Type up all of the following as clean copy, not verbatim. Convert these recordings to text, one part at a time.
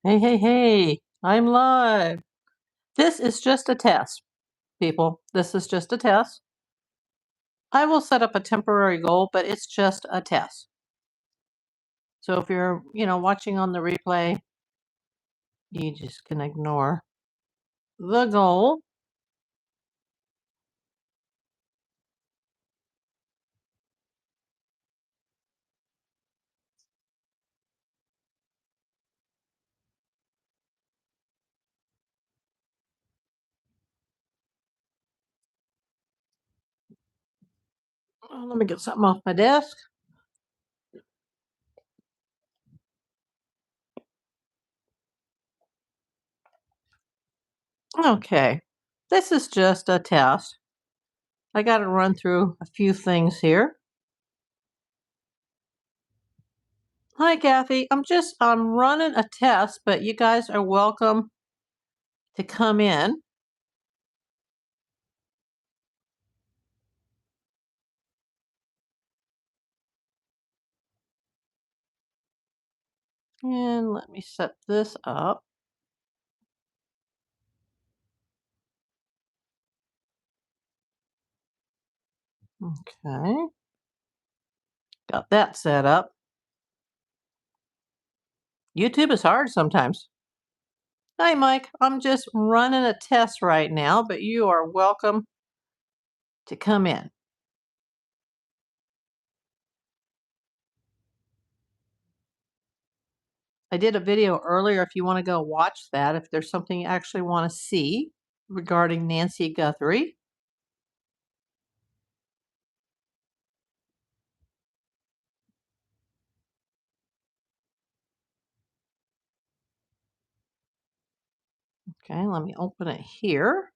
Hey, hey, hey, I'm live. This is just a test, people. This is just a test. I will set up a temporary goal, but it's just a test. So if you're, watching on the replay, you just can ignore the goal. Let me get something off my desk. Okay, this is just a test. I got to run through a few things here. Hi, Kathy. I'm running a test, but you guys are welcome to come in. And let me set this up. Okay. Got that set up. YouTube is hard sometimes. Hi, Mike. I'm just running a test right now, but you are welcome to come in. I did a video earlier if you want to go watch that, if there's something you actually want to see regarding Nancy Guthrie. Okay, let me open it here.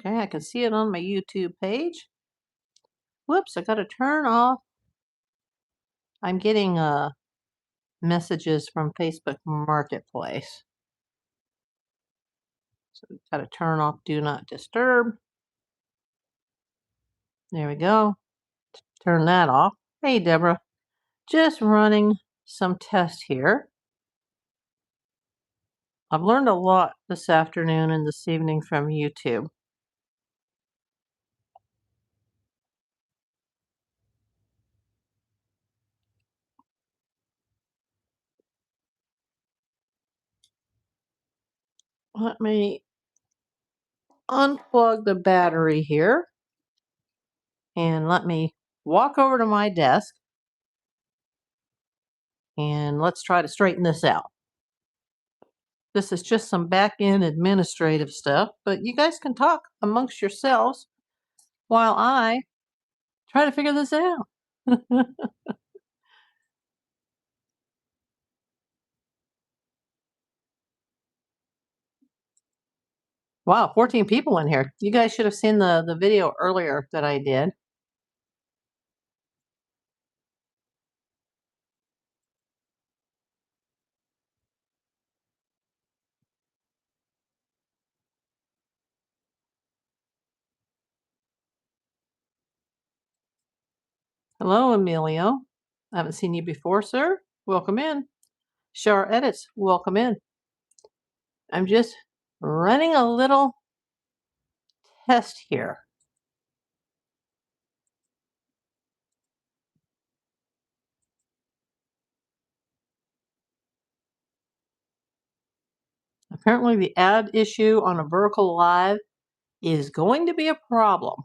Okay, I can see it on my YouTube page. Whoops, I got to turn off. I'm getting messages from Facebook Marketplace. So we've got to turn off Do Not Disturb. There we go. Turn that off. Hey, Deborah. Just running some tests here. I've learned a lot this afternoon and this evening from YouTube. Let me unplug the battery here and let me walk over to my desk and let's try to straighten this out. This is just some back-end administrative stuff, but you guys can talk amongst yourselves while I try to figure this out. Wow, 14 people in here. You guys should have seen the video earlier that I did. Hello, Amelia. I haven't seen you before, sir. Welcome in. Shar Edits, welcome in. I'm just running a little test here. Apparently, the ad issue on a vertical live is going to be a problem.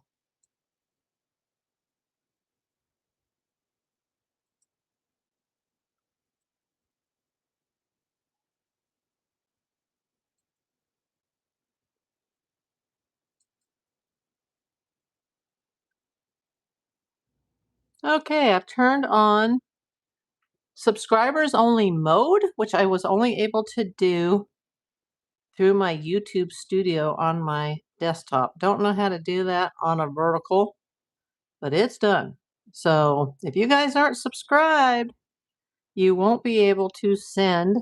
Okay, I've turned on subscribers only mode, which I was only able to do through my YouTube studio on my desktop. Don't know how to do that on a vertical, but it's done. So if you guys aren't subscribed, you won't be able to send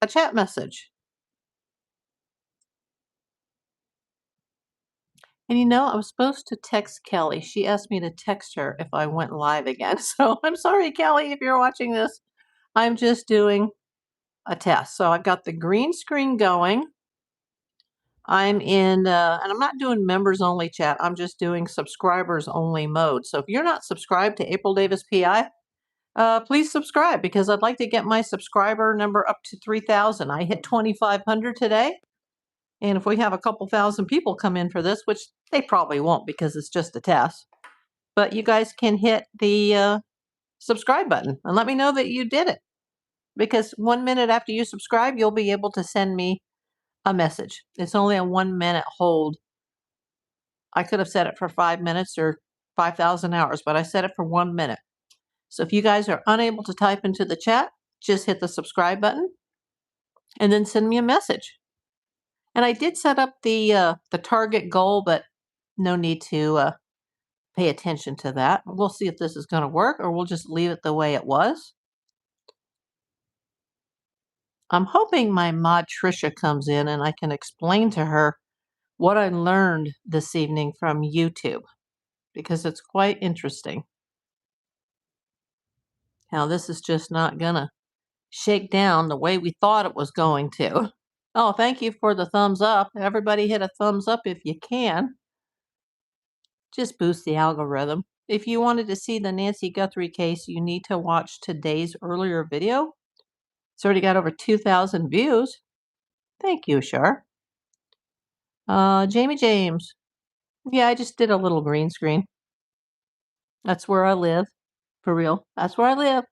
a chat message. And I was supposed to text Kelly. She asked me to text her if I went live again. So I'm sorry, Kelly, if you're watching this. I'm just doing a test. So I've got the green screen going. I'm in, and I'm not doing members only chat. I'm just doing subscribers only mode. So if you're not subscribed to April Davis PI, please subscribe because I'd like to get my subscriber number up to 3,000. I hit 2,500 today. And if we have a couple thousand people come in for this, which they probably won't because it's just a test, but you guys can hit the subscribe button and let me know that you did it. Because 1 minute after you subscribe, you'll be able to send me a message. It's only a 1 minute hold. I could have set it for 5 minutes or 5,000 hours, but I set it for 1 minute. So if you guys are unable to type into the chat, just hit the subscribe button and then send me a message. And I did set up the target goal, but no need to pay attention to that. We'll see if this is going to work or we'll just leave it the way it was. I'm hoping my mod Trisha comes in and I can explain to her what I learned this evening from YouTube because it's quite interesting how this is just not going to shake down the way we thought it was going to. Oh, thank you for the thumbs up. Everybody hit a thumbs up if you can. Just boost the algorithm. If you wanted to see the Nancy Guthrie case, you need to watch today's earlier video. It's already got over 2,000 views. Thank you, Shar. Jamie James. Yeah, I just did a little green screen. That's where I live. For real. That's where I live.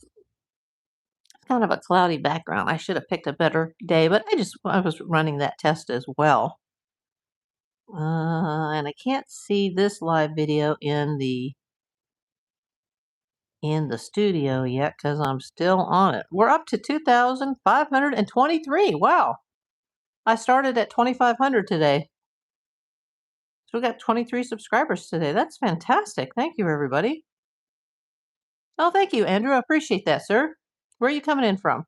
It's kind of a cloudy background. I should have picked a better day, but I was running that test as well. And I can't see this live video in the studio yet because I'm still on it. We're up to 2,523. Wow. I started at 2,500 today. So we got 23 subscribers today. That's fantastic. Thank you, everybody. Oh, thank you, Andrew. I appreciate that, sir. Where are you coming in from?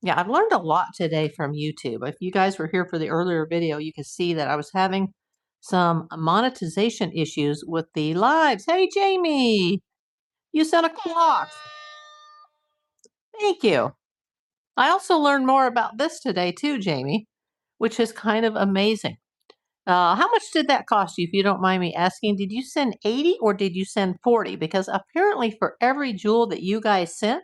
Yeah, I've learned a lot today from YouTube. If you guys were here for the earlier video, you could see that I was having some monetization issues with the lives. Hey, Jamie, you sent a clock. Thank you. I also learned more about this today too, Jamie, which is kind of amazing. How much did that cost you, if you don't mind me asking? Did you send 80 or did you send 40? Because apparently for every jewel that you guys sent,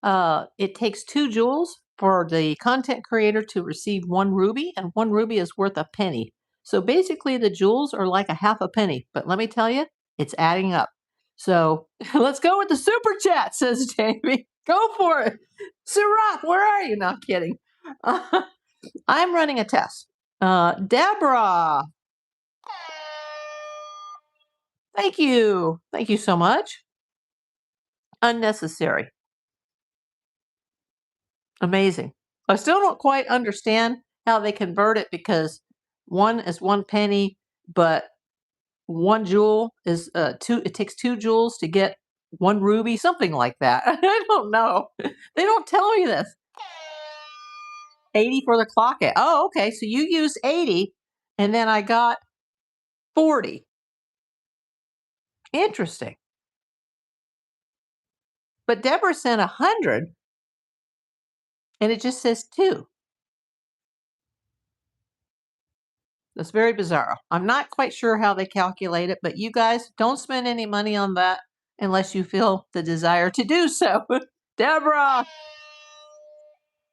it takes 2 jewels for the content creator to receive 1 ruby, and 1 ruby is worth a penny. So basically the jewels are like a half a penny, but let me tell you, it's adding up. So let's go with the super chat, says Jamie. Go for it. Surat, where are you? Not kidding. I'm running a test. Deborah. Thank you. Thank you so much. Unnecessary. Amazing. I still don't quite understand how they convert it because 1 is 1 penny, but 1 jewel is 2. It takes 2 jewels to get 1 ruby, something like that. I don't know. They don't tell me this. 80 for the clock. Oh, okay. So you used 80, and then I got 40. Interesting. But Deborah sent 100, and it just says 2. That's very bizarre. I'm not quite sure how they calculate it, but you guys don't spend any money on that unless you feel the desire to do so. Deborah!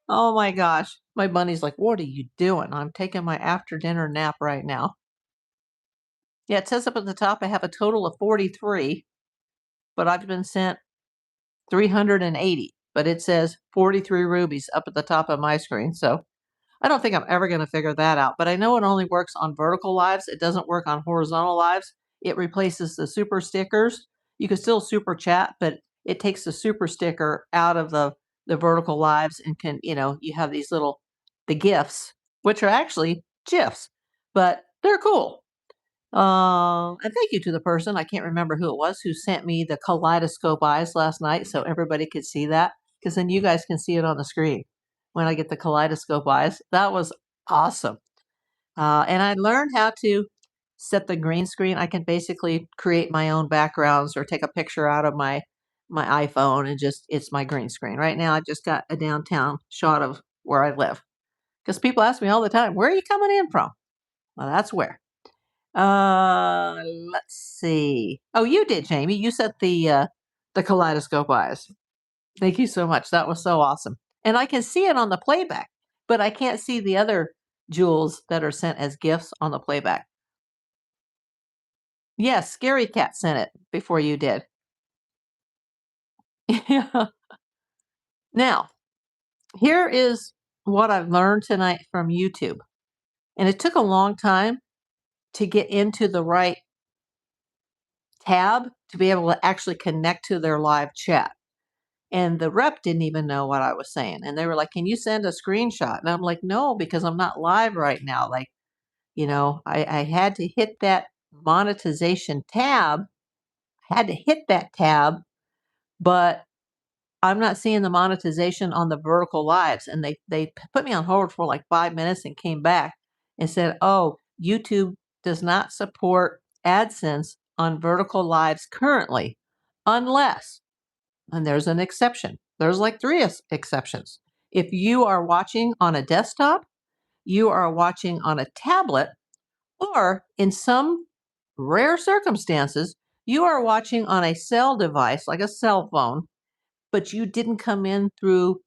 Oh my gosh. My bunny's like, what are you doing? I'm taking my after dinner nap right now. Yeah, it says up at the top I have a total of 43, but I've been sent 380. But it says 43 rubies up at the top of my screen. So I don't think I'm ever going to figure that out, but I know it only works on vertical lives. It doesn't work on horizontal lives. It replaces the super stickers. You can still super chat, but it takes the super sticker out of the vertical lives and can, you have these the GIFs, which are actually GIFs, but they're cool. And thank you to the person, I can't remember who it was, who sent me the kaleidoscope eyes last night so everybody could see that, because then you guys can see it on the screen when I get the kaleidoscope eyes. That was awesome. And I learned how to set the green screen. I can basically create my own backgrounds or take a picture out of my iPhone and just it's my green screen. Right now, I just got a downtown shot of where I live because people ask me all the time, "Where are you coming in from?" Well, that's where. Let's see. Oh, you did, Jamie. You set the kaleidoscope eyes. Thank you so much. That was so awesome. And I can see it on the playback, but I can't see the other jewels that are sent as gifts on the playback. Yes, Scary Cat sent it before you did. Yeah. Now, here is what I've learned tonight from YouTube. And it took a long time to get into the right tab to be able to actually connect to their live chat. And the rep didn't even know what I was saying. And they were like, "Can you send a screenshot?" And I'm like, "No, because I'm not live right now." Like, I had to hit that monetization tab, had to hit that tab, but I'm not seeing the monetization on the vertical lives. And they put me on hold for like 5 minutes and came back and said, "Oh, YouTube does not support AdSense on vertical lives currently, unless," and there's an exception. There's like three exceptions. If you are watching on a desktop, you are watching on a tablet, or in some rare circumstances, you are watching on a cell device like a cell phone, but you didn't come in through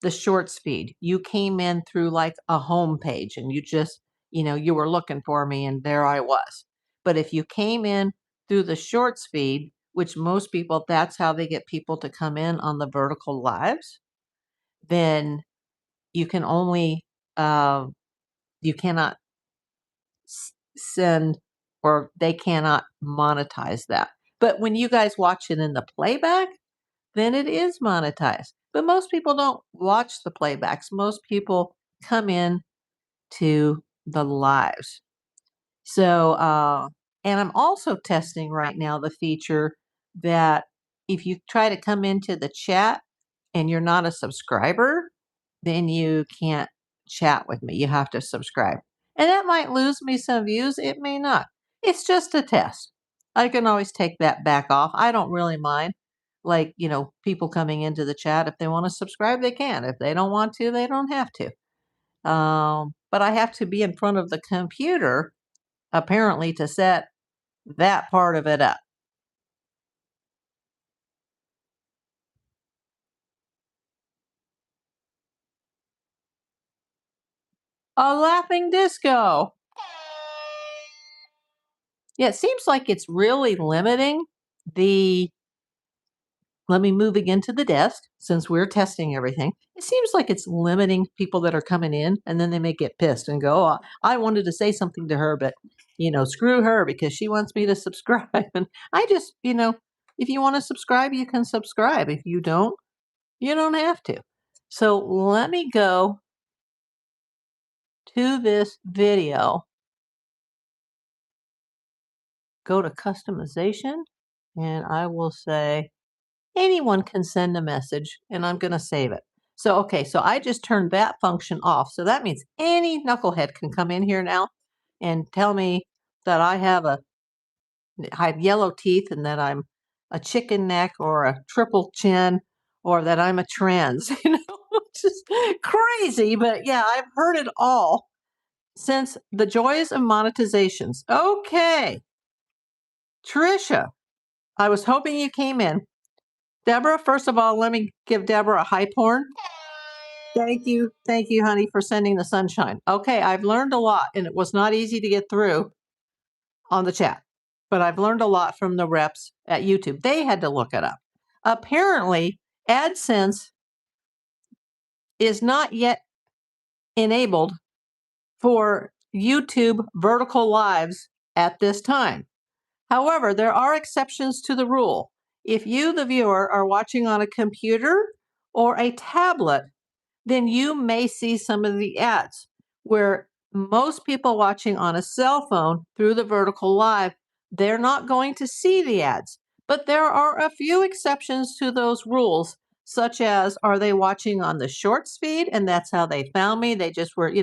the shorts feed. You came in through like a home page and you just, you were looking for me and there I was. But if you came in through the shorts feed, which most people, that's how they get people to come in on the vertical lives, then you can only, you cannot send or they cannot monetize that. But when you guys watch it in the playback, then it is monetized. But most people don't watch the playbacks. Most people come in to the lives. So, and I'm also testing right now the feature that if you try to come into the chat and you're not a subscriber, then you can't chat with me. You have to subscribe. And that might lose me some views. It may not. It's just a test. I can always take that back off. I don't really mind. Like, people coming into the chat, if they want to subscribe, they can. If they don't want to, they don't have to. But I have to be in front of the computer, apparently, to set that part of it up. A laughing disco. Yeah, it seems like it's really limiting the let me move again to the desk since we're testing everything. It seems like it's limiting people that are coming in and then they may get pissed and go, "Oh, I wanted to say something to her, but screw her because she wants me to subscribe." And I just, if you want to subscribe, you can subscribe. If you don't, you don't have to. So let me go to this video, go to customization, and I will say, anyone can send a message and I'm going to save it. So, okay, so I just turned that function off. So that means any knucklehead can come in here now and tell me that I have yellow teeth and that I'm a chicken neck or a triple chin or that I'm a trans, it's just crazy. But yeah, I've heard it all since the joys of monetizations. Okay, Trisha, I was hoping you came in. Deborah, first of all, let me give Deborah a hype horn. Thank you, honey, for sending the sunshine. Okay, I've learned a lot, and it was not easy to get through on the chat, but I've learned a lot from the reps at YouTube. They had to look it up. Apparently, AdSense is not yet enabled for YouTube vertical lives at this time. However, there are exceptions to the rule. If you, the viewer, are watching on a computer or a tablet, then you may see some of the ads where most people watching on a cell phone through the vertical live, they're not going to see the ads. But there are a few exceptions to those rules, such as are they watching on the shorts feed and that's how they found me? They just were,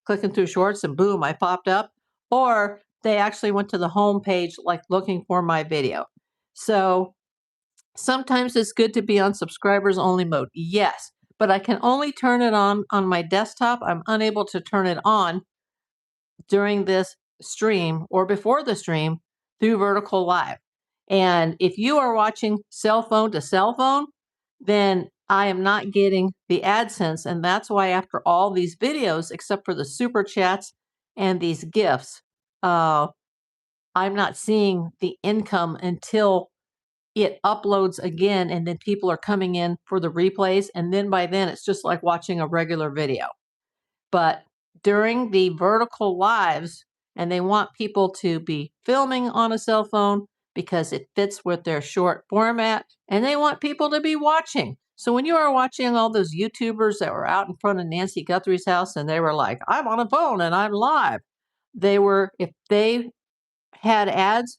clicking through shorts and boom, I popped up, or they actually went to the home page, like looking for my video. So sometimes it's good to be on subscribers only mode. Yes, but I can only turn it on my desktop. I'm unable to turn it on during this stream or before the stream through vertical live. And if you are watching cell phone to cell phone, then I am not getting the AdSense. And that's why after all these videos, except for the super chats and these gifts, I'm not seeing the income until it uploads again. And then people are coming in for the replays. And then by then, it's just like watching a regular video. But during the vertical lives, and they want people to be filming on a cell phone because it fits with their short format, and they want people to be watching. So when you are watching all those YouTubers that were out in front of Nancy Guthrie's house and they were like, I'm on a phone and I'm live, if they had ads,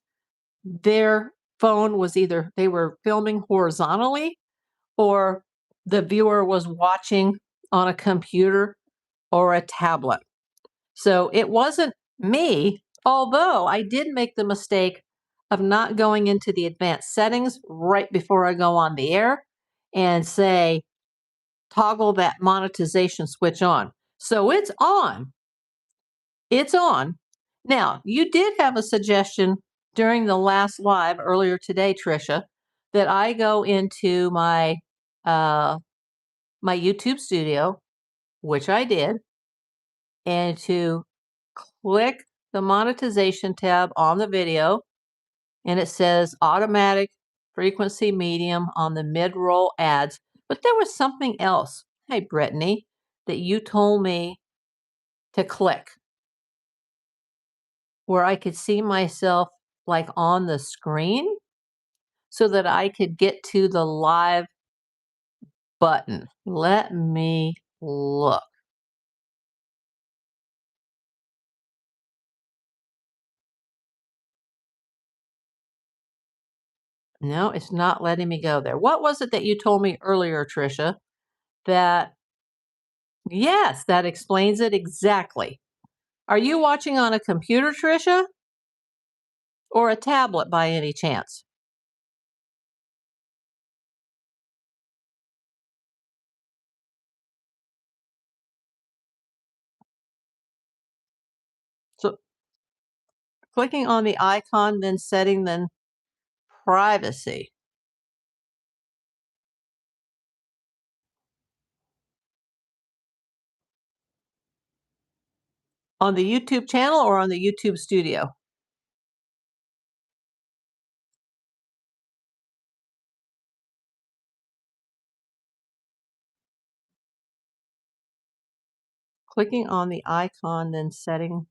their phone was either they were filming horizontally or the viewer was watching on a computer or a tablet. So it wasn't me, although I did make the mistake of not going into the advanced settings right before I go on the air and say, toggle that monetization switch on. So it's on. It's on. Now, you did have a suggestion during the last live earlier today, Trisha, that I go into uh, my YouTube studio, which I did, and to click the monetization tab on the video, and it says automatic frequency medium on the mid-roll ads. But there was something else, hey, Brittany, that you told me to click where I could see myself like on the screen so that I could get to the live button. Let me look. No, it's not letting me go there. What was it that you told me earlier, Trisha? That, yes, that explains it exactly. Are you watching on a computer, Trisha, or a tablet by any chance? So clicking on the icon, then setting, then privacy. On the YouTube channel or on the YouTube studio? Clicking on the icon, then setting.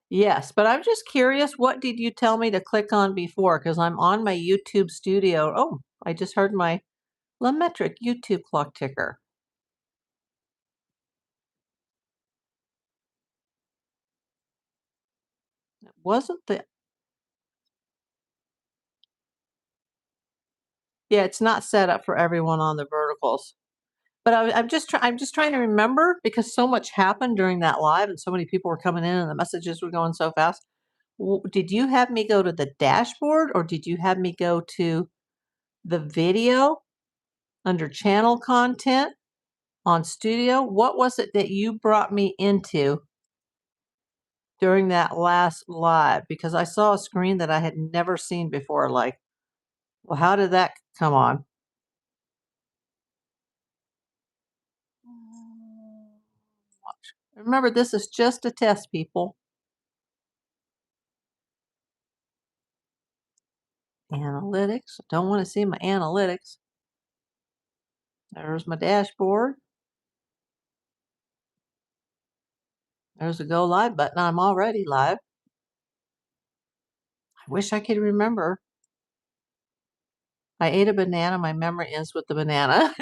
Yes, but I'm just curious, what did you tell me to click on before? Because I'm on my YouTube studio. Oh, I just heard my LaMetric YouTube clock ticker. It wasn't the, yeah, it's not set up for everyone on the verticals. But I'm just trying to remember because so much happened during that live and so many people were coming in and the messages were going so fast. Did you have me go to the dashboard or did you have me go to the video under channel content on studio? What was it that you brought me into during that last live? Because I saw a screen that I had never seen before. Like, well, how did that come on? Remember, this is just a test, people. Analytics. Don't want to see my analytics. There's my dashboard. There's a go live button. I'm already live. I wish I could remember. I ate a banana. My memory ends with the banana.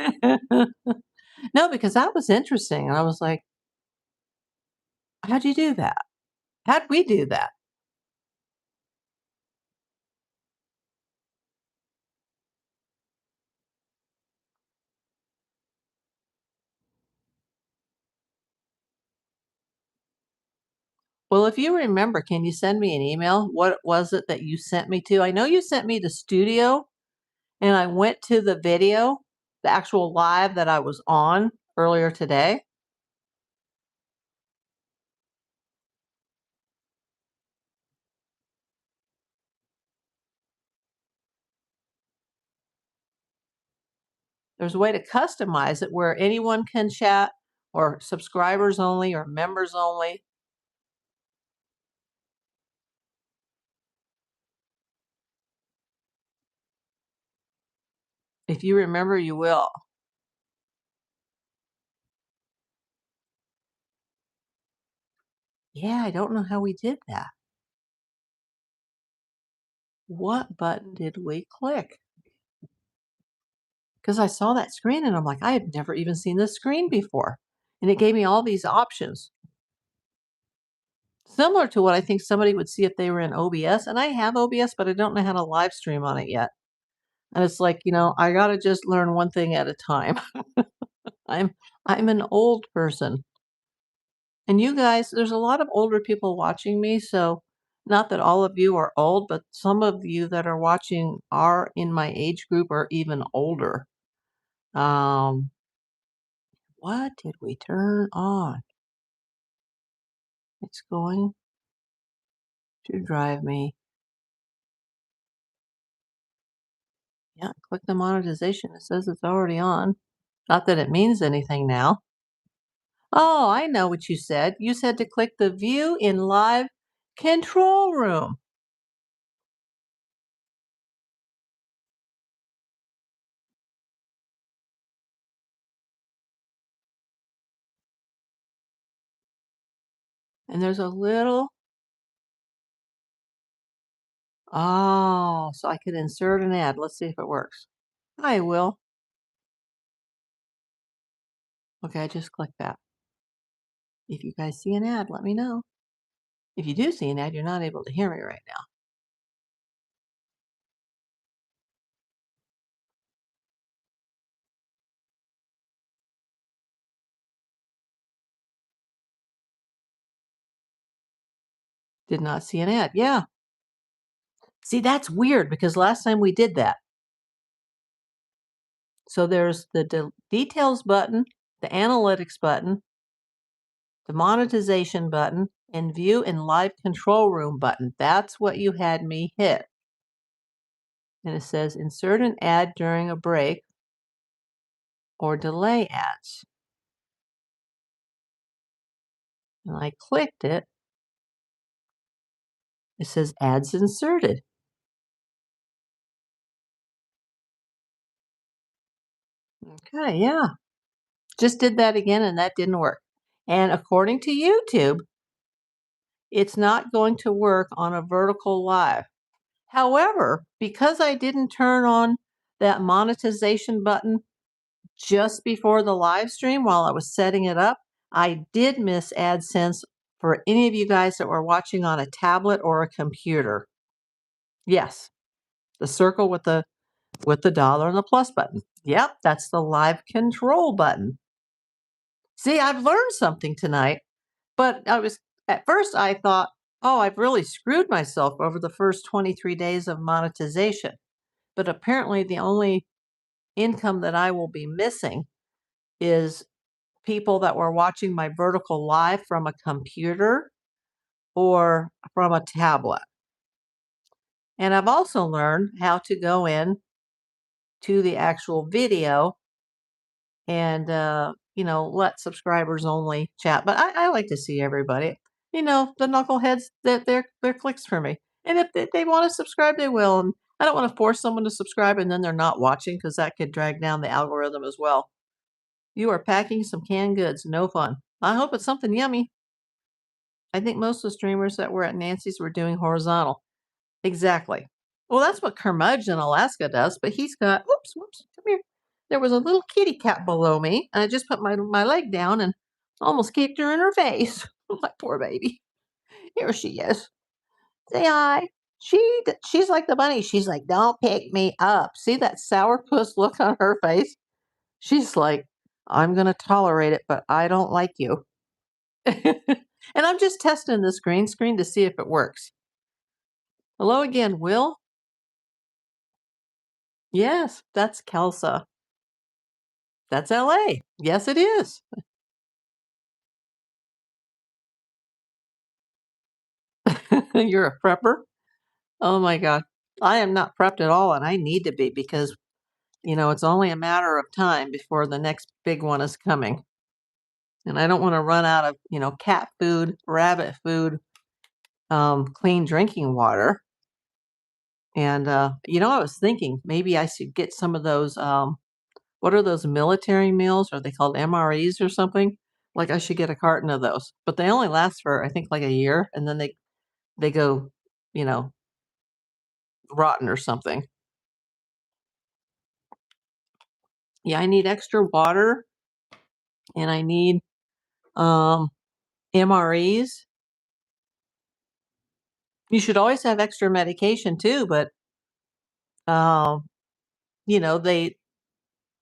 No, because that was interesting. And I was like, how'd you do that? How'd we do that? Well, if you remember, can you send me an email? What was it that you sent me to? I know you sent me the studio, and I went to the video, the actual live that I was on earlier today. There's a way to customize it where anyone can chat, or subscribers only, or members only. If you remember, you will. Yeah, I don't know how we did that. What button did we click? Because I saw that screen and I'm like, I have never even seen this screen before. And it gave me all these options, similar to what I think somebody would see if they were in OBS. And I have OBS, but I don't know how to live stream on it yet. And it's like, I got to just learn one thing at a time. I'm I'm an old person. And you guys, there's a lot of older people watching me, so not that all of you are old, but some of you that are watching are in my age group or even older. Um, what did we turn on? It's going to drive me. Yeah, click the monetization. It says it's already on. Not that it means anything now. Oh, I know what you said. You said to click the view in live control room. And there's a little, oh, so I could insert an ad. Let's see if it works. I will. Okay, I just clicked that. If you guys see an ad, let me know. If you do see an ad, you're not able to hear me right now. Did not see an ad. Yeah. See, that's weird because last time we did that. So there's the details button, the analytics button, the monetization button, and view and live control room button. That's what you had me hit. And it says insert an ad during a break or delay ads. And I clicked it. It says ads inserted. Okay, yeah. Just did that again and that didn't work. And according to YouTube, it's not going to work on a vertical live. However, because I didn't turn on that monetization button just before the live stream while I was setting it up, I did miss AdSense for any of you guys that were watching on a tablet or a computer. Yes, the circle with the dollar and the plus button. Yep, that's the live control button. See, I've learned something tonight. But at first I thought, oh, I've really screwed myself over the first 23 days of monetization. But apparently, the only income that I will be missing is people that were watching my vertical live from a computer or from a tablet. And I've also learned how to go in to the actual video and let subscribers only chat. But I like to see everybody. The knuckleheads that they're clicks for me. And if they want to subscribe, they will. And I don't want to force someone to subscribe and then they're not watching because that could drag down the algorithm as well. You are packing some canned goods. No fun. I hope it's something yummy. I think most of the streamers that were at Nancy's were doing horizontal. Exactly. Well, that's what Kermudge in Alaska does, but he's got, whoops, come here. There was a little kitty cat below me, and I just put my leg down and almost kicked her in her face. My poor baby. Here she is. Say hi. She's like the bunny. She's like, don't pick me up. See that sourpuss look on her face? She's like, I'm going to tolerate it, but I don't like you. And I'm just testing this green screen to see if it works. Hello again, Will. Yes, that's Kelsa. That's LA. Yes, it is. You're a prepper? Oh my God. I am not prepped at all, and I need to be because, it's only a matter of time before the next big one is coming. And I don't want to run out of, cat food, rabbit food, clean drinking water. And, I was thinking maybe I should get some of those, what are those military meals? Are they called MREs or something? Like I should get a carton of those, but they only last for, I think, like a year, and then they go, you know, rotten or something. Yeah, I need extra water and I need um MREs. You should always have extra medication too, but um, they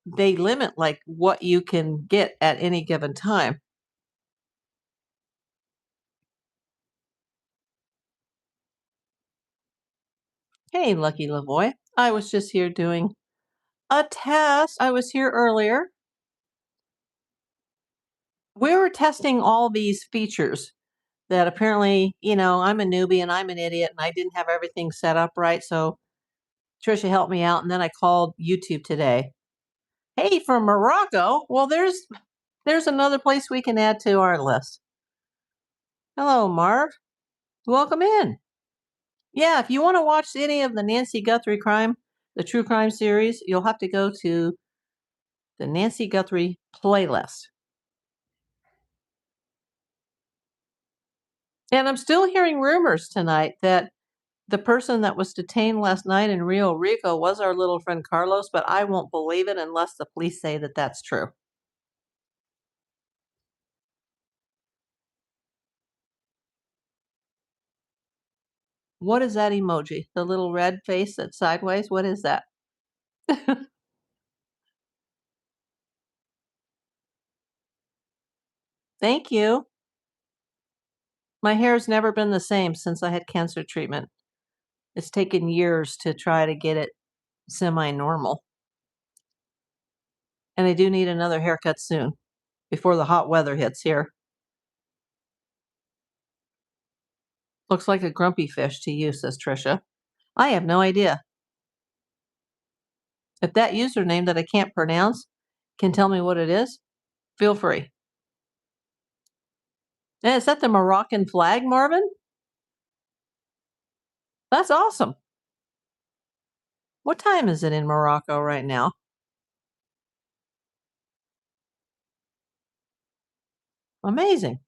limit like what you can get at any given time. Hey, Lucky Lavoy. I was just here doing a test. I was here earlier. We were testing all these features that apparently, I'm a newbie and I'm an idiot and I didn't have everything set up right. So Trisha helped me out, and then I called YouTube today. Hey, from Morocco. Well, there's another place we can add to our list. Hello, Marv. Welcome in. Yeah, if you want to watch any of the Nancy Guthrie the true crime series, you'll have to go to the Nancy Guthrie playlist. And I'm still hearing rumors tonight that the person that was detained last night in Rio Rico was our little friend Carlos, but I won't believe it unless the police say that that's true. What is that emoji? The little red face that's sideways? What is that? Thank you. My hair's never been the same since I had cancer treatment. It's taken years to try to get it semi-normal. And I do need another haircut soon before the hot weather hits here. Looks like a grumpy fish to you, says Trisha. I have no idea. If that username that I can't pronounce can tell me what it is, feel free. And is that the Moroccan flag, Marvin? That's awesome. What time is it in Morocco right now? Amazing.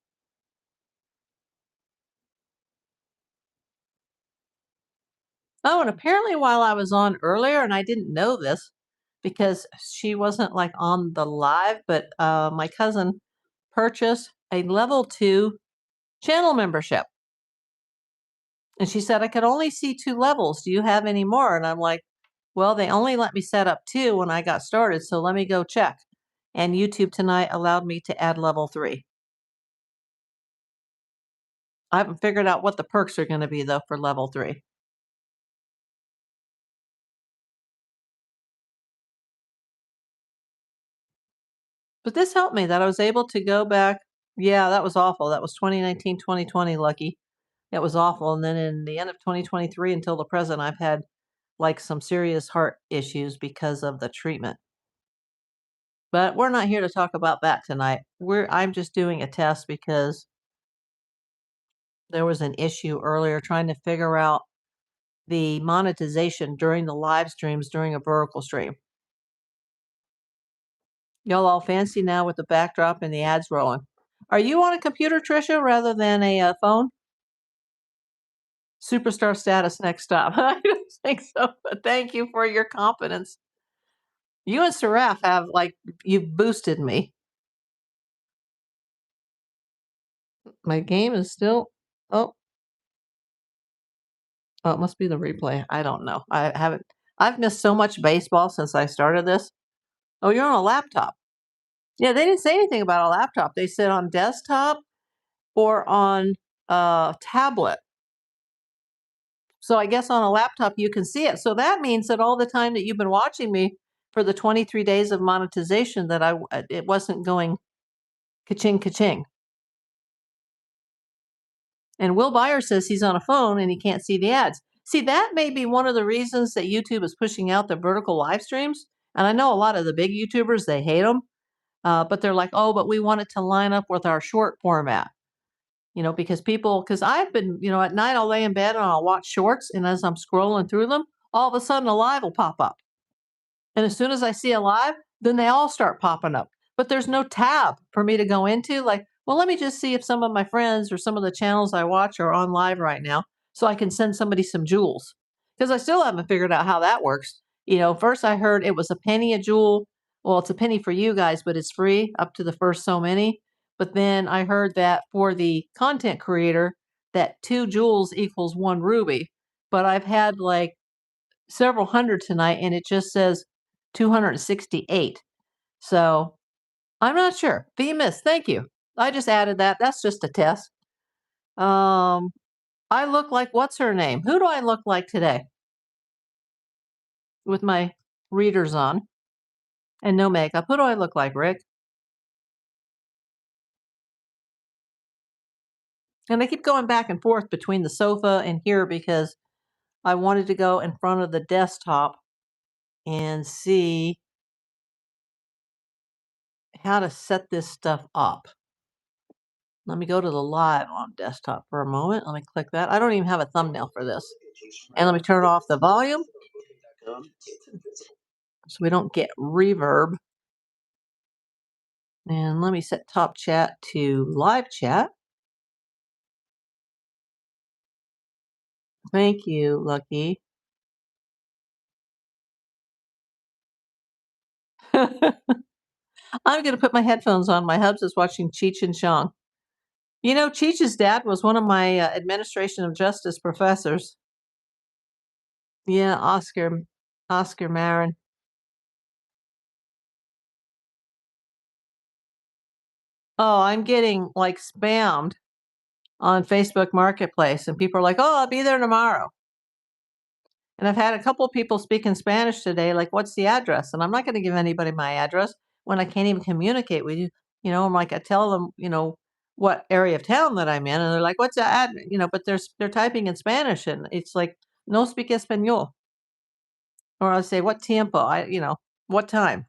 Oh, and apparently while I was on earlier, and I didn't know this because she wasn't like on the live, but my cousin purchased a level 2 channel membership. And she said, I could only see 2 levels. Do you have any more? And I'm like, well, they only let me set up 2 when I got started. So let me go check. And YouTube tonight allowed me to add level 3. I haven't figured out what the perks are going to be, though, for level 3. But this helped me that I was able to go back. Yeah, that was awful. That was 2019, 2020, Lucky. It was awful. And then in the end of 2023 until the present, I've had like some serious heart issues because of the treatment. But we're not here to talk about that tonight. I'm just doing a test because there was an issue earlier trying to figure out the monetization during the live streams during a vertical stream. Y'all all fancy now with the backdrop and the ads rolling. Are you on a computer, Trisha, rather than a phone? Superstar status next stop. I don't think so, but thank you for your confidence. You and Seraph have you've boosted me. My game is still. Oh, oh, it must be the replay. I don't know. I haven't. I've missed so much baseball since I started this. Oh, you're on a laptop. Yeah, they didn't say anything about a laptop. They said on desktop or on a tablet. So I guess on a laptop you can see it. So that means that all the time that you've been watching me for the 23 days of monetization that it wasn't going ka-ching ka-ching. And Will Byer says he's on a phone and he can't see the ads. See, that may be one of the reasons that YouTube is pushing out the vertical live streams. And I know a lot of the big YouTubers, they hate them, but they're like, oh, but we want it to line up with our short format. Because I've been, at night I'll lay in bed and I'll watch shorts. And as I'm scrolling through them, all of a sudden a live will pop up. And as soon as I see a live, then they all start popping up. But there's no tab for me to go into. Like, well, let me just see if some of my friends or some of the channels I watch are on live right now so I can send somebody some jewels. Because I still haven't figured out how that works. First I heard it was a penny a jewel. Well, it's a penny for you guys, but it's free up to the first so many. But then I heard that for the content creator, that 2 jewels equals 1 ruby. But I've had like several hundred tonight and it just says 268. So I'm not sure. VMIS, thank you. I just added that. That's just a test. I look like what's her name? Who do I look like today? With my readers on and no makeup. Who do I look like, Rick? And I keep going back and forth between the sofa and here because I wanted to go in front of the desktop and see how to set this stuff up. Let me go to the live on desktop for a moment. Let me click that. I don't even have a thumbnail for this. And let me turn off the volume so we don't get reverb. And let me set top chat to live chat. Thank you, Lucky. I'm going to put my headphones on. My hubs is watching Cheech and Chong. Cheech's dad was one of my administration of justice professors. Yeah, Oscar Marin. Oh, I'm getting like spammed on Facebook Marketplace, and people are like, "Oh, I'll be there tomorrow." And I've had a couple of people speaking Spanish today, like, "What's the address?" And I'm not going to give anybody my address when I can't even communicate with you. I'm like, I tell them, what area of town that I'm in, and they're like, "What's the address?" But they're typing in Spanish, and it's like, "No speak español," or I'll say, "What tiempo?" What time?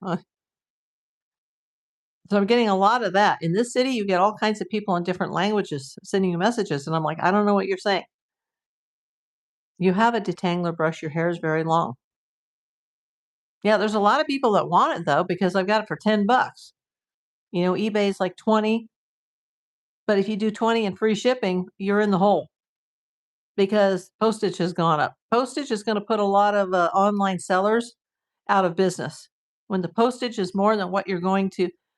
So I'm getting a lot of that. In this city, you get all kinds of people in different languages sending you messages, and I'm like, I don't know what you're saying. You have a detangler brush. Your hair is very long. Yeah, there's a lot of people that want it though because I've got it for $10. eBay's like 20, but if you do 20 and free shipping, you're in the hole because postage has gone up. Postage is going to put a lot of online sellers out of business. When the postage is more than what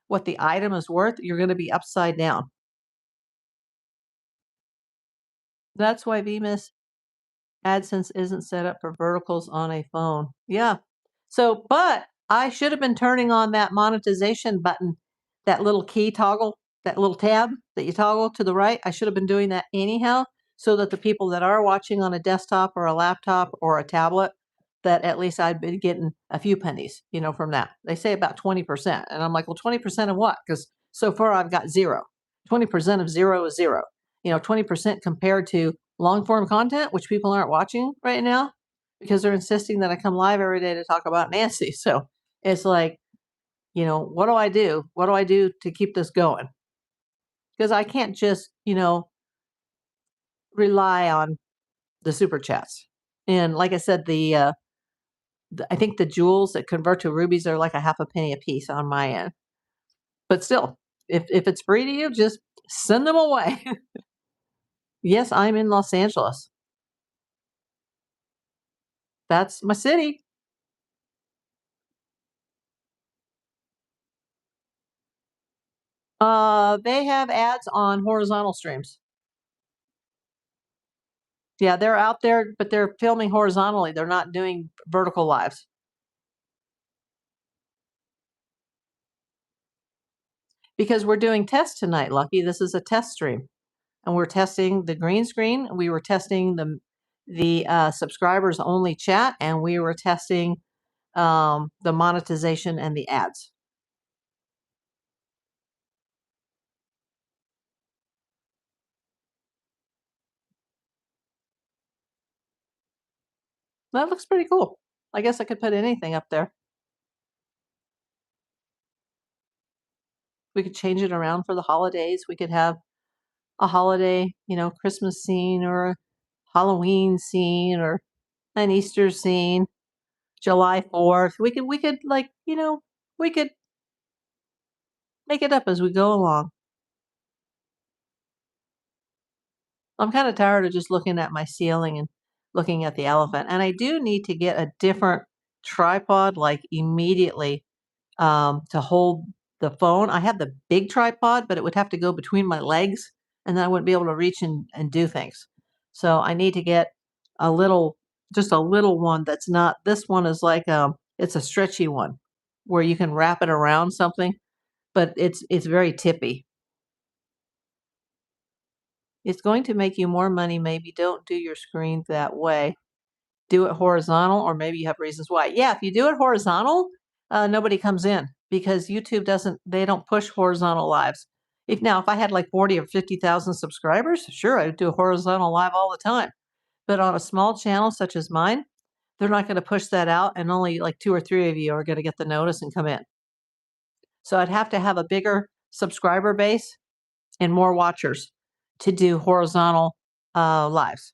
what the item is worth, you're going to be upside down. That's why VMIS AdSense isn't set up for verticals on a phone. Yeah. So, but I should have been turning on that monetization button, that little key toggle, that little tab that you toggle to the right. I should have been doing that anyhow, so that the people that are watching on a desktop or a laptop or a tablet, that at least I'd been getting a few pennies, from that. They say about 20%. And I'm like, well, 20% of what? Because so far I've got zero. 20% of zero is zero. 20% compared to long form content, which people aren't watching right now because they're insisting that I come live every day to talk about Nancy. So it's like, what do I do? What do I do to keep this going? Because I can't just, rely on the super chats. And like I said, I think the jewels that convert to rubies are like a half a penny a piece on my end. But still, if it's free to you, just send them away. Yes, I'm in Los Angeles. That's my city. They have ads on horizontal streams. Yeah, they're out there, but they're filming horizontally. They're not doing vertical lives. Because we're doing tests tonight, Lucky. This is a test stream. and we're testing the green screen. We were testing the subscribers only chat, and we were testing the monetization and the ads. That looks pretty cool. I guess I could put anything up there. We could change it around for the holidays. We could have a holiday, Christmas scene or a Halloween scene or an Easter scene, July 4th. We could like, we could make it up as we go along. I'm kind of tired of just looking at my ceiling and looking at the elephant. And I do need to get a different tripod like immediately to hold the phone. I have the big tripod, but it would have to go between my legs and then I wouldn't be able to reach and do things. So I need to get a little, just a little one that's not, this one is like, it's a stretchy one where you can wrap it around something, but it's very tippy. It's going to make you more money. Maybe don't do your screen that way. Do it horizontal, or maybe you have reasons why. Yeah, if you do it horizontal, nobody comes in because YouTube doesn't, they don't push horizontal lives. If I had like 40 or 50,000 subscribers, sure, I would do a horizontal live all the time. But on a small channel such as mine, they're not going to push that out, and only like 2 or 3 of you are going to get the notice and come in. So I'd have to have a bigger subscriber base and more watchers to do horizontal lives.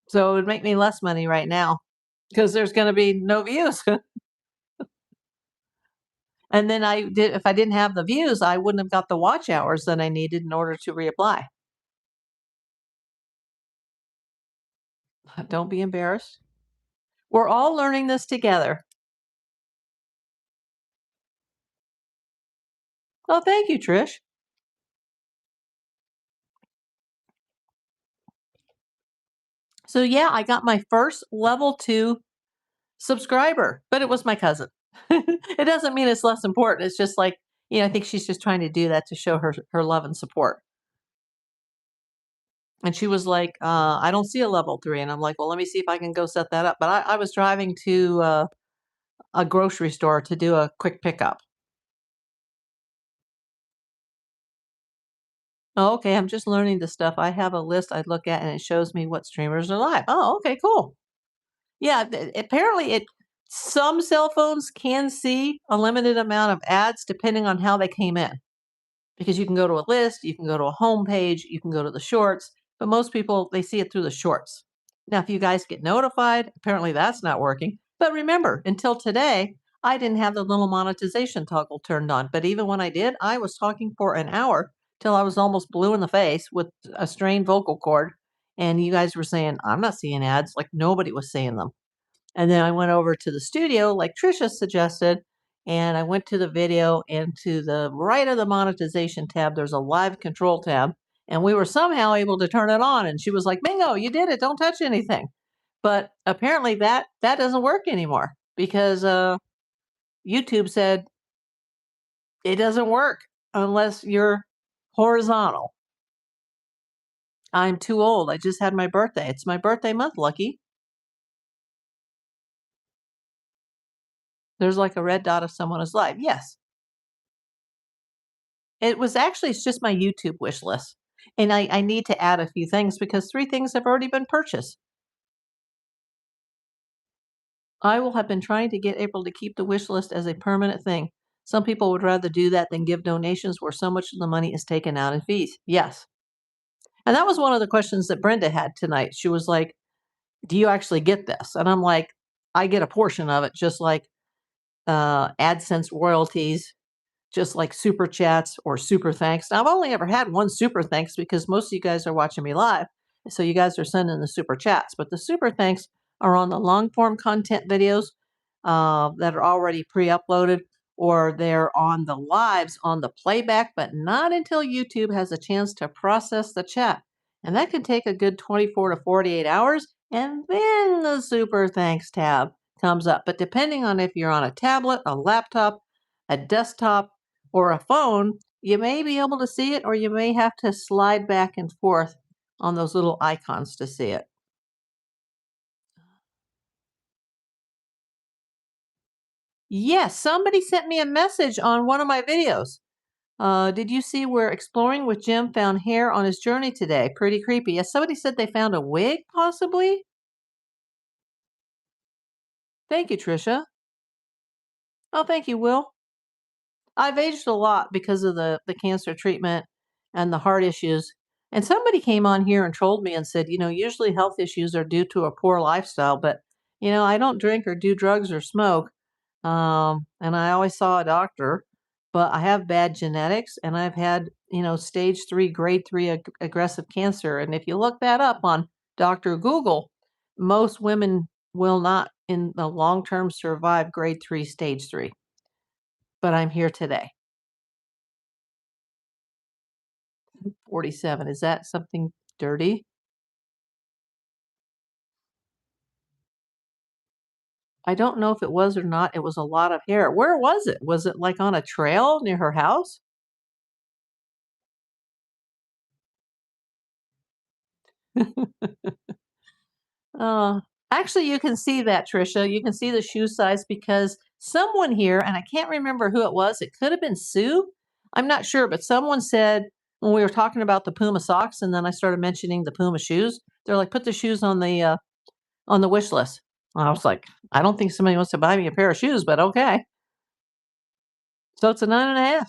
So it would make me less money right now because there's going to be no views. And then if I didn't have the views, I wouldn't have got the watch hours that I needed in order to reapply. Don't be embarrassed. We're all learning this together. Oh, thank you, Trish. So yeah, I got my first level 2 subscriber, but it was my cousin. It doesn't mean it's less important. It's just like, I think she's just trying to do that to show her love and support. And she was like, I don't see a level 3. And I'm like, well, let me see if I can go set that up. But I was driving to a grocery store to do a quick pickup. Oh, okay. I'm just learning the stuff. I have a list I look at and it shows me what streamers are live. Oh, okay, cool. Yeah, apparently some cell phones can see a limited amount of ads depending on how they came in. Because you can go to a list, you can go to a home page, you can go to the shorts, but most people, they see it through the shorts. Now, if you guys get notified, apparently that's not working. But remember, until today, I didn't have the little monetization toggle turned on. But even when I did, I was talking for an hour till I was almost blue in the face with a strained vocal cord. And you guys were saying, I'm not seeing ads. Like nobody was seeing them. And then I went over to the studio, like Trisha suggested, and I went to the video, and to the right of the monetization tab, there's a live control tab. And we were somehow able to turn it on. And she was like, bingo, you did it. Don't touch anything. But apparently that doesn't work anymore because YouTube said it doesn't work unless you're horizontal. I'm too old. I just had my birthday. It's my birthday month, Lucky. There's like a red dot if someone is live. Yes. It's just my YouTube wish list. And I need to add a few things because 3 things have already been purchased. I will have been trying to get April to keep the wish list as a permanent thing. Some people would rather do that than give donations where so much of the money is taken out in fees. Yes. And that was one of the questions that Brenda had tonight. She was like, do you actually get this? And I'm like, I get a portion of it, just like AdSense royalties, just like super chats or super thanks. Now, I've only ever had one super thanks because most of you guys are watching me live. So you guys are sending the super chats. But the super thanks are on the long form content videos that are already pre uploaded, or they're on the lives on the playback, but not until YouTube has a chance to process the chat. And that can take a good 24 to 48 hours. And then the super thanks tab comes up. But depending on if you're on a tablet, a laptop, a desktop, or a phone, you may be able to see it, or you may have to slide back and forth on those little icons to see it. Yes, somebody sent me a message on one of my videos. Did you see where Exploring with Jim found hair on his journey today? Pretty creepy. Yes, somebody said they found a wig, possibly. Thank you, Trisha. Oh, thank you, Will. I've aged a lot because of the cancer treatment and the heart issues. And somebody came on here and trolled me and said, usually health issues are due to a poor lifestyle, but I don't drink or do drugs or smoke. And I always saw a doctor, but I have bad genetics and I've had, stage 3, grade 3 aggressive cancer. And if you look that up on Dr. Google, most women will not in the long term survive grade 3, stage 3. But I'm here today. 47. Is that something dirty? I don't know if it was or not. It was a lot of hair. Where was it? Was it like on a trail near her house? Uh, Actually, you can see that, Trisha. You can see the shoe size because someone here, and I can't remember who it was, it could have been Sue. I'm not sure, but someone said when we were talking about the Puma socks, and then I started mentioning the Puma shoes, they're like, put the shoes on the wish list. I was like, I don't think somebody wants to buy me a pair of shoes, but okay. So it's a 9.5.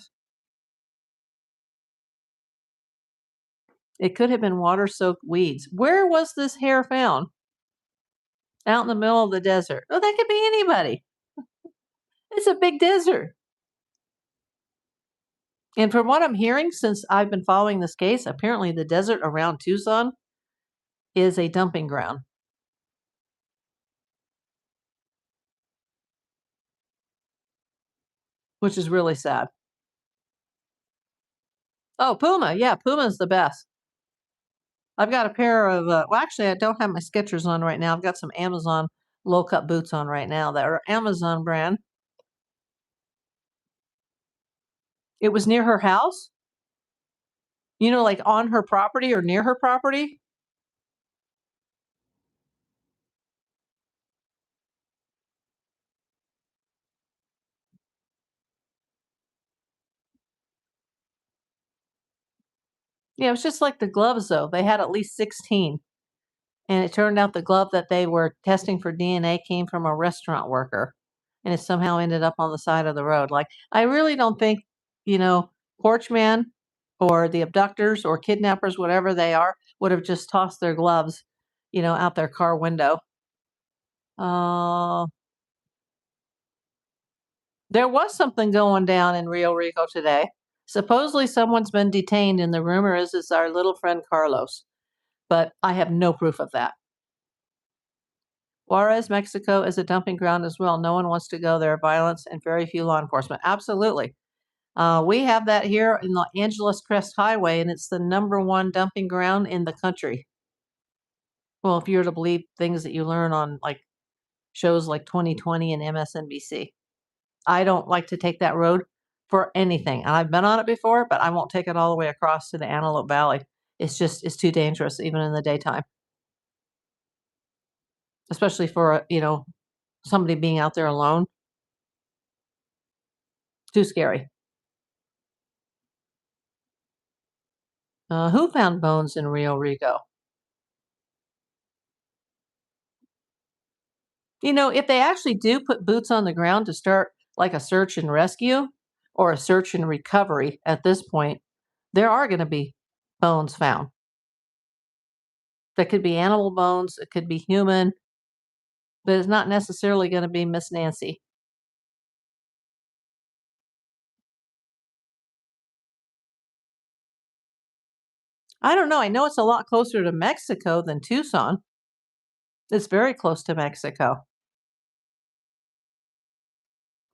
It could have been water-soaked weeds. Where was this hair found? Out in the middle of the desert. Oh, that could be anybody. It's a big desert. And from what I'm hearing, since I've been following this case, apparently the desert around Tucson is a dumping ground, which is really sad. Oh, Puma. Yeah, Puma's the best. I've got a pair of, well, actually, I don't have my Skechers on right now. I've got some Amazon low cut boots on right now that are Amazon brand. It was near her house, like on her property or near her property. Yeah, it was just like the gloves, though. They had at least 16. And it turned out the glove that they were testing for DNA came from a restaurant worker. And it somehow ended up on the side of the road. Like, I really don't think, you know, Porch Man or the abductors or kidnappers, whatever they are, would have just tossed their gloves, out their car window. Uh, there was something going down in Rio Rico today. Supposedly someone's been detained, and the rumor is it's our little friend Carlos. But I have no proof of that. Juarez, Mexico is a dumping ground as well. No one wants to go there. Violence and very few law enforcement. Absolutely. We have that here in the Angeles Crest Highway, and it's the #1 dumping ground in the country. Well, if you were to believe things that you learn on like shows like 2020 and MSNBC. I don't like to take that road for anything. And I've been on it before, but I won't take it all the way across to the Antelope Valley. It's too dangerous even in the daytime, especially for, somebody being out there alone. Too scary. Who found bones in Rio Rico? If they actually do put boots on the ground to start like a search and rescue or a search and recovery at this point, there are going to be bones found. That could be animal bones, it could be human, but it's not necessarily going to be Miss Nancy. I don't know. I know it's a lot closer to Mexico than Tucson. It's very close to Mexico.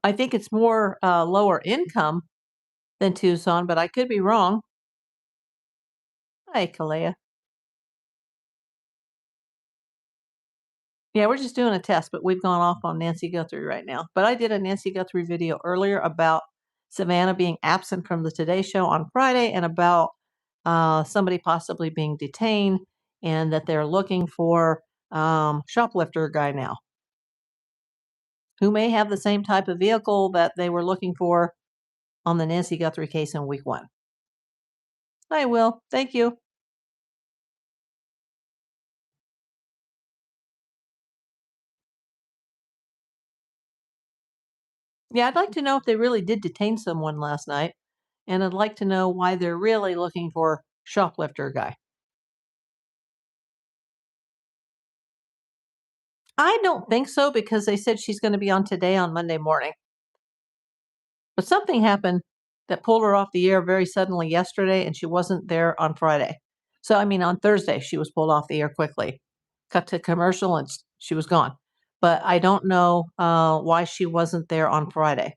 I think it's more lower income than Tucson, but I could be wrong. Hi, Kalea. Yeah, we're just doing a test, but we've gone off on Nancy Guthrie right now. But I did a Nancy Guthrie video earlier about Savannah being absent from the Today Show on Friday and about somebody possibly being detained and that they're looking for shoplifter guy now who may have the same type of vehicle that they were looking for on the Nancy Guthrie case in week 1. I will. Thank you. Yeah, I'd like to know if they really did detain someone last night, and I'd like to know why they're really looking for shoplifter guy. I don't think so because they said she's gonna be on Today on Monday morning. But something happened that pulled her off the air very suddenly yesterday, and she wasn't there on Friday. So, I mean, on Thursday, she was pulled off the air quickly. Cut to commercial, and she was gone. But I don't know why she wasn't there on Friday.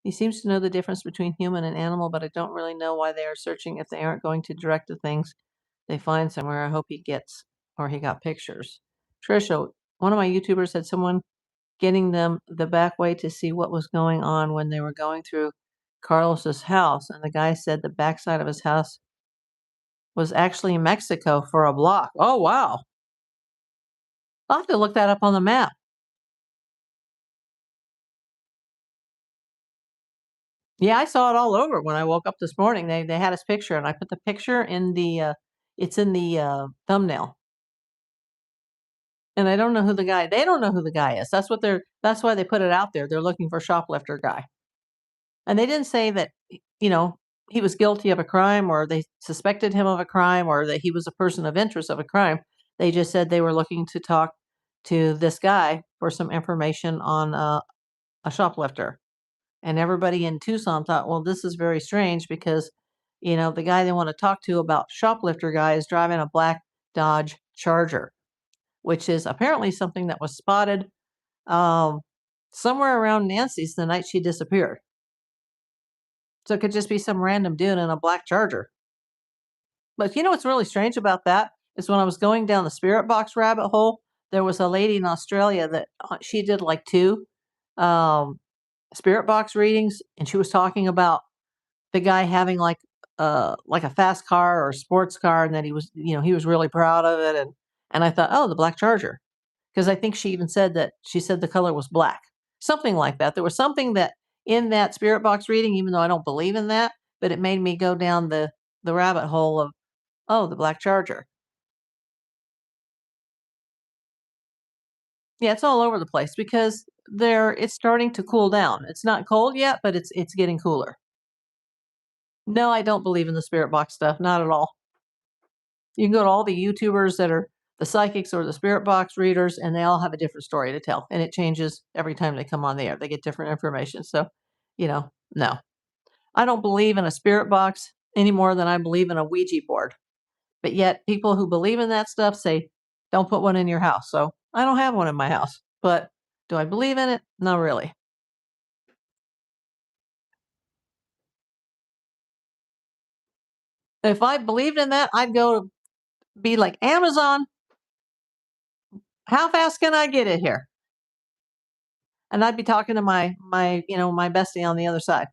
He seems to know the difference between human and animal, but I don't really know why they are searching if they aren't going to direct the things they find somewhere. I hope he gets or he got pictures. Trisha, one of my YouTubers had someone getting them the back way to see what was going on when they were going through Carlos's house, and the guy said the backside of his house was actually Mexico for a block. Oh, wow. I'll have to look that up on the map. Yeah, I saw it all over when I woke up this morning. They had his picture, and I put the picture in the it's in the thumbnail. And I don't know who the guy. They don't know who the guy is. That's why they put it out there. They're looking for shoplifter guy. And they didn't say that, you know, he was guilty of a crime or they suspected him of a crime or that he was a person of interest of a crime. They just said they were looking to talk to this guy for some information on a shoplifter. And everybody in Tucson thought, well, this is very strange because, you know, the guy they want to talk to about shoplifter guy is driving a black Dodge Charger, which is apparently something that was spotted um, somewhere around Nancy's the night she disappeared. So it could just be some random dude in a black Charger. But you know what's really strange about that is when I was going down the spirit box rabbit hole, there was a lady in Australia that she did like 2 um, spirit box readings, and she was talking about the guy having like a fast car or a sports car, and that he was, you know, he was really proud of it, and I thought, oh, the black Charger, because I think she even said that she said the color was black, something like that. There was something that in that spirit box reading, even though I don't believe in that, but it made me go down the rabbit hole of, oh, the black Charger. Yeah, it's all over the place because it's starting to cool down. It's not cold yet, but it's getting cooler. No, I don't believe in the spirit box stuff, not at all. You can go to all the YouTubers that are the psychics or the spirit box readers, and they all have a different story to tell, and it changes every time they come on the air. They get different information. So, you know, no. I don't believe in a spirit box any more than I believe in a Ouija board. But yet, people who believe in that stuff say, don't put one in your house. So, I don't have one in my house. But do I believe in it? Not really. If I believed in that, I'd go be like, Amazon, how fast can I get it here? And I'd be talking to my bestie on the other side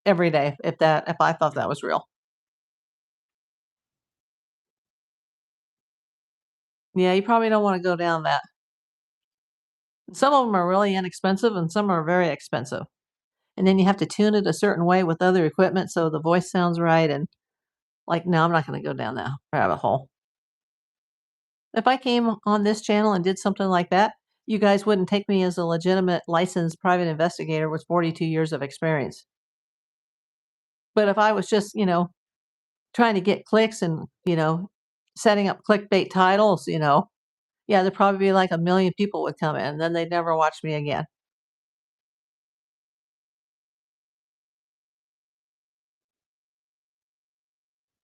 every day if I thought that was real. Yeah, you probably don't wanna go down that. Some of them are really inexpensive and some are very expensive. And then you have to tune it a certain way with other equipment so the voice sounds right, and, like, no, I'm not gonna go down that rabbit hole. If I came on this channel and did something like that, you guys wouldn't take me as a legitimate licensed private investigator with 42 years of experience. But if I was just, trying to get clicks and, setting up clickbait titles, yeah, there'd probably be like 1,000,000 people would come in, then they'd never watch me again.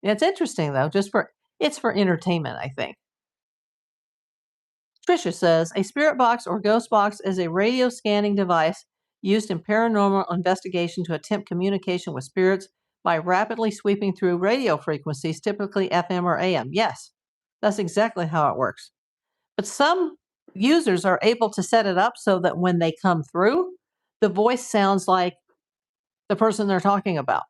Yeah, it's interesting though, it's for entertainment, I think. Tricia says a spirit box or ghost box is a radio scanning device used in paranormal investigation to attempt communication with spirits by rapidly sweeping through radio frequencies, typically FM or AM. Yes, that's exactly how it works. But some users are able to set it up so that when they come through, the voice sounds like the person they're talking about.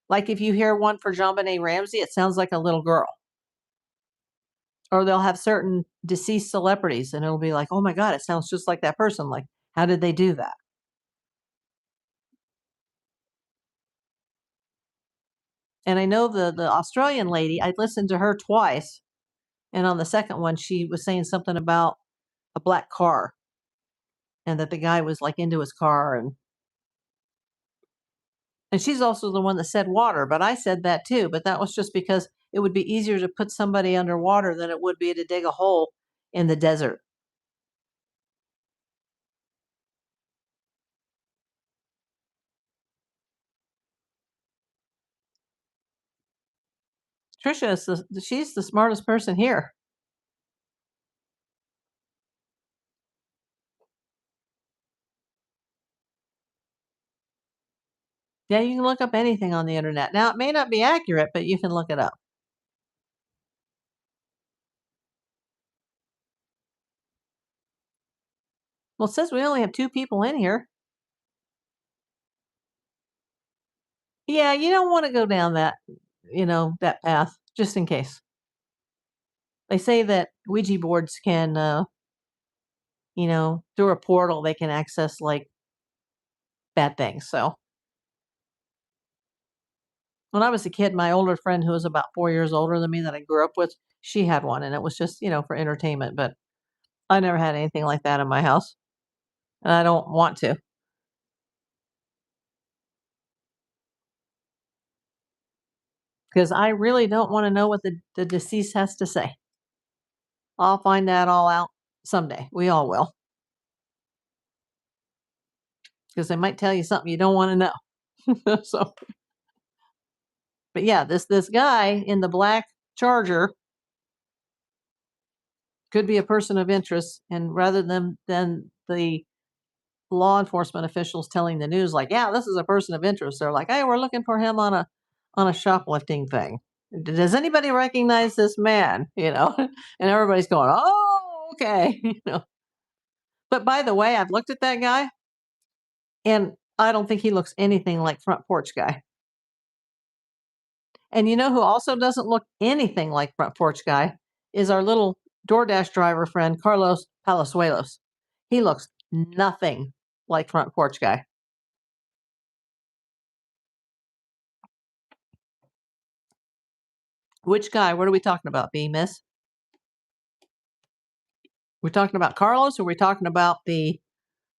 Like if you hear one for JonBenet Ramsey, it sounds like a little girl. Or they'll have certain deceased celebrities and it'll be like, "Oh my god, it sounds just like that person." Like, how did they do that? And I know the Australian lady, I listened to her twice, and on the second one, she was saying something about a black car and that the guy was like into his car and she's also the one that said water, but I said that too, but that was just because it would be easier to put somebody underwater than it would be to dig a hole in the desert. Trisha is she's the smartest person here. Yeah, you can look up anything on the internet. Now, it may not be accurate, but you can look it up. Well, it says we only have 2 people in here. Yeah, you don't wanna go down that path, just in case. They say that Ouija boards can, through a portal, they can access, like, bad things, so when I was a kid, my older friend who was about 4 years older than me that I grew up with, she had one, and it was just, for entertainment, but I never had anything like that in my house, and I don't want to, because I really don't wanna know what the deceased has to say. I'll find that all out someday. We all will, because they might tell you something you don't wanna know. So but yeah, this guy in the black Charger could be a person of interest, and rather than the law enforcement officials telling the news like, "Yeah, this is a person of interest," they're like, "Hey, we're looking for him on a shoplifting thing. Does anybody recognize this man?" And everybody's going, "Oh, okay." But by the way, I've looked at that guy, and I don't think he looks anything like Front Porch Guy. And you know who also doesn't look anything like Front Porch Guy is our little DoorDash driver friend, Carlos Palazuelos. He looks nothing like Front Porch Guy. Which guy? What are we talking about, B Miss? We talking about Carlos, or we talking about the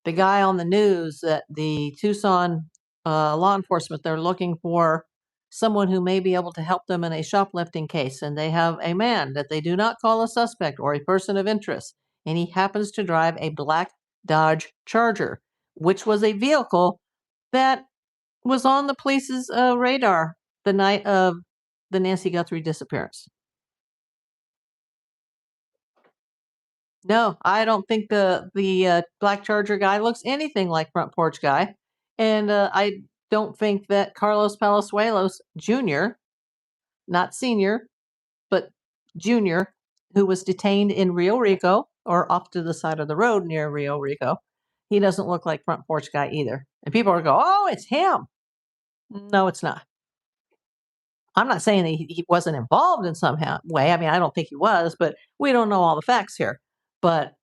guy on the news that the Tucson law enforcement, they're looking for someone who may be able to help them in a shoplifting case, and they have a man that they do not call a suspect or a person of interest, and he happens to drive a black Dodge Charger, which was a vehicle that was on the police's radar the night of the Nancy Guthrie disappearance. No, I don't think the black Charger guy looks anything like Front Porch Guy, and I don't think that Carlos Palazuelos Jr., not senior, but junior, who was detained in Rio Rico or off to the side of the road near Rio Rico, he doesn't look like Front Porch Guy either. And people are go, "Oh, it's him." No, it's not. I'm not saying that he wasn't involved in some way. I mean, I don't think he was, but we don't know all the facts here. But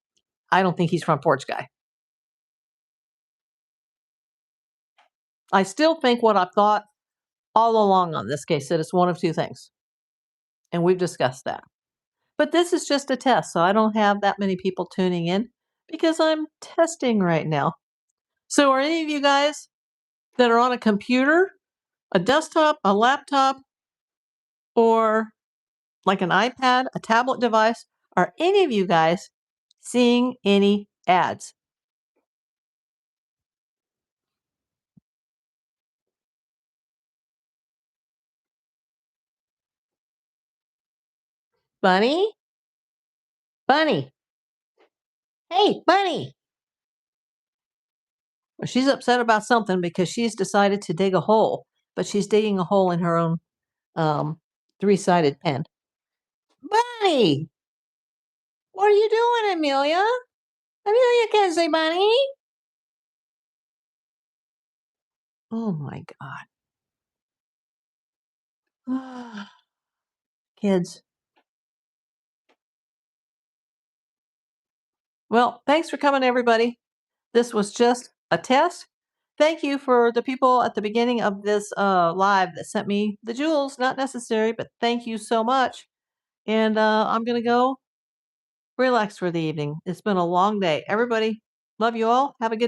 I don't think he's Front Porch Guy. I still think what I've thought all along on this case, that it's one of two things, and we've discussed that. But this is just a test, so I don't have that many people tuning in because I'm testing right now. So are any of you guys that are on a computer, a desktop, a laptop, or like an iPad, a tablet device, are any of you guys seeing any ads? Bunny? Bunny. Hey, Bunny. Well, she's upset about something because she's decided to dig a hole, but she's digging a hole in her own three-sided pen. Bunny! What are you doing, Amelia? Amelia can't say bunny. Oh my God. Kids. Well, thanks for coming, everybody. This was just a test. Thank you for the people at the beginning of this live that sent me the jewels. Not necessary, but thank you so much. And I'm going to go relax for the evening. It's been a long day. Everybody, love you all. Have a good night.